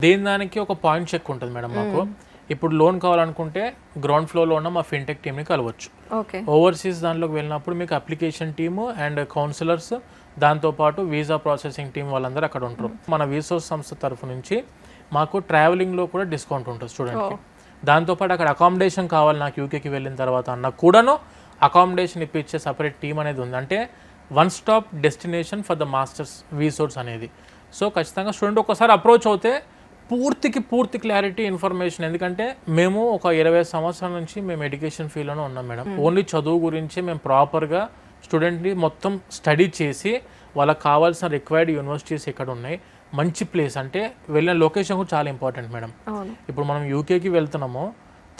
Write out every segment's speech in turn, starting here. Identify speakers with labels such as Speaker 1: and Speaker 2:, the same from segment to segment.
Speaker 1: దేని దానికి ఒక పాయింట్ చెక్ ఉంటుంది మేడం మాకు. ఇప్పుడు లోన్ కావాలనుకుంటే గ్రౌండ్ ఫ్లోర్లో ఉన్న మా ఫిన్టెక్ టీమ్ని కలవచ్చు. ఓవర్సీస్ దాంట్లోకి వెళ్ళినప్పుడు మీకు అప్లికేషన్ టీము అండ్ కౌన్సిలర్స్, దాంతోపాటు వీసా ప్రాసెసింగ్ టీం వాళ్ళందరూ అక్కడ ఉంటారు. మన వీసోస్ సంస్థ తరఫు నుంచి మాకు ట్రావెలింగ్లో కూడా డిస్కౌంట్ ఉంటుంది స్టూడెంట్కి. దాంతోపాటు అక్కడ అకామిడేషన్ కావాలి నాకు యూకేకి వెళ్ళిన తర్వాత అన్న కూడాను అకామిడేషన్ ఇప్పించే సపరేట్ టీం అనేది ఉంది. అంటే one stop destination for the masters వీసోర్స్ అనేది. సో ఖచ్చితంగా స్టూడెంట్ ఒకసారి అప్రోచ్ అవుతే పూర్తి క్లారిటీ ఇన్ఫర్మేషన్. ఎందుకంటే మేము ఒక 20 సంవత్సరాల నుంచి మేము ఎడ్యుకేషన్ ఫీల్డ్లోనే ఉన్నాం మేడం. ఓన్లీ చదువు గురించి మేము ప్రాపర్గా స్టూడెంట్ని మొత్తం స్టడీ చేసి వాళ్ళకి కావాల్సిన రిక్వైర్డ్ యూనివర్సిటీస్ ఎక్కడ ఉన్నాయి, మంచి ప్లేస్, అంటే వెళ్ళిన లొకేషన్ కూడా చాలా ఇంపార్టెంట్ మేడం. ఇప్పుడు మనం యూకేకి వెళ్తున్నాము,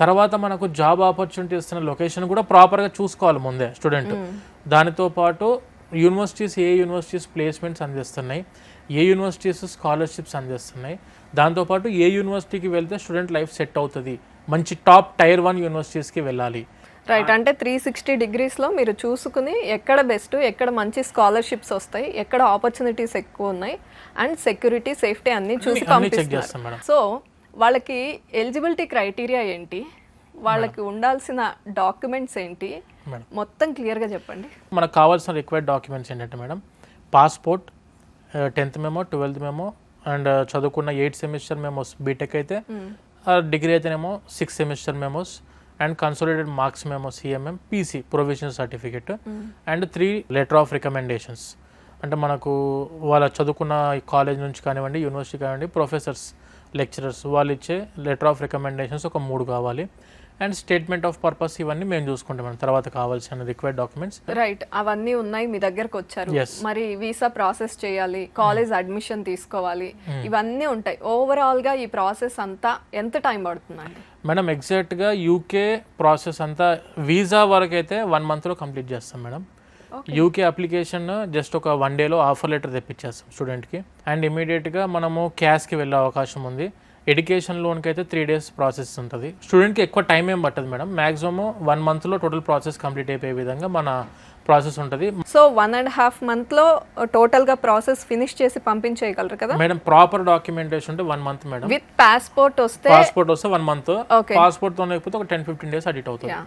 Speaker 1: తర్వాత మనకు జాబ్ ఆపర్చునిటీ ఇస్తున్న లొకేషన్ కూడా ప్రాపర్గా చూసుకోవాలి ముందే స్టూడెంట్. దానితో పాటు యూనివర్సిటీస్ ఏ యూనివర్సిటీస్ ప్లేస్మెంట్స్ అందిస్తున్నాయి, ఏ యూనివర్సిటీస్ స్కాలర్షిప్స్ అందిస్తున్నాయి, దాంతోపాటు ఏ యూనివర్సిటీకి వెళ్తే స్టూడెంట్ లైఫ్ సెట్ అవుతుంది, మంచి టాప్ టైర్ 1 యూనివర్సిటీస్కి వెళ్ళాలి.
Speaker 2: రైట్, అంటే 360 డిగ్రీస్లో మీరు చూసుకుని ఎక్కడ బెస్ట్, ఎక్కడ మంచి స్కాలర్షిప్స్ వస్తాయి, ఎక్కడ ఆపర్చునిటీస్ ఎక్కువ ఉన్నాయి, అండ్ సెక్యూరిటీ సేఫ్టీ అన్ని చూసి పంపిస్తారు. సో వాళ్ళకి ఎలిజిబిలిటీ క్రైటీరియా ఏంటి, వాళ్ళకి ఉండాల్సిన డాక్యుమెంట్స్ ఏంటి, మొత్తం క్లియర్గా చెప్పండి.
Speaker 1: మనకు కావాల్సిన రిక్వైర్డ్ డాక్యుమెంట్స్ ఏంటంటే madam, passport, 10th memo, 12th memo, and చదువుకున్న 8 సెమిస్టర్ మెమోస్ బీటెక్ అయితే, డిగ్రీ అయితేనేమో 6 semester memos, and consolidated marks memo CMM, PC provisional certificate, and 3 letter of recommendations. అంటే మనకు వాళ్ళ చదువుకున్న కాలేజ్ నుంచి కానివ్వండి, యూనివర్సిటీ కానివ్వండి, ప్రొఫెసర్స్, లెక్చరర్స్ వాళ్ళు ఇచ్చే లెటర్ ఆఫ్ రికమెండేషన్స్ ఒక 3 కావాలి. అండ్ స్టేట్మెంట్ ఆఫ్ పర్పస్, ఇవన్నీ మేము చూసుకుంటాం తర్వాత కావాల్సిన రిక్వైర్డ్ డాక్యుమెంట్స్.
Speaker 2: రైట్, అవన్నీ ఉన్నాయి, మీ దగ్గరకు వచ్చారు, మరి వీసా ప్రాసెస్ చేయాలి, కాలేజ్ అడ్మిషన్ తీసుకోవాలి, ఇవన్నీ ఉంటాయి. ఓవరాల్ గా ఈ ప్రాసెస్ అంతా ఎంత టైం పడుతుందండి
Speaker 1: మేడం? ఎగ్జాక్ట్గా యూకే ప్రాసెస్ అంతా వీసా వరకు అయితే 1 monthలో కంప్లీట్ చేస్తాం మేడం. యూకే అప్లికేషన్ జస్ట్ ఒక 1 dayలో ఆఫర్ లెటర్ తెప్పించేస్తాం స్టూడెంట్కి. అండ్ ఇమీడియట్గా మనము క్యాష్కి వెళ్ళే అవకాశం ఉంది. ఎడ్యుకేషన్ లోన్కి అయితే 3 days ప్రాసెస్ ఉంటుంది. స్టూడెంట్కి ఎక్కువ టైం ఏం పట్టదు మేడం, మ్యాక్సిమం 1 monthలో టోటల్ ప్రాసెస్ కంప్లీట్ అయిపోయే విధంగా మన ప్రాసెస్ ఉంటుంది.
Speaker 2: సో 1.5 monthలో టోటల్గా ప్రాసెస్ ఫినిష్ చేసి పంపించేయగలరు కదా
Speaker 1: మేడం? ప్రాపర్ డాక్యుమెంటేషన్ ఉంటే 1 month మేడం.
Speaker 2: విత్ పాస్పోర్ట్ వస్తే
Speaker 1: 1 month, పాస్పోర్ట్తో లేకపోతే ఒక 10-15 days అడిట్ అవుతుంది.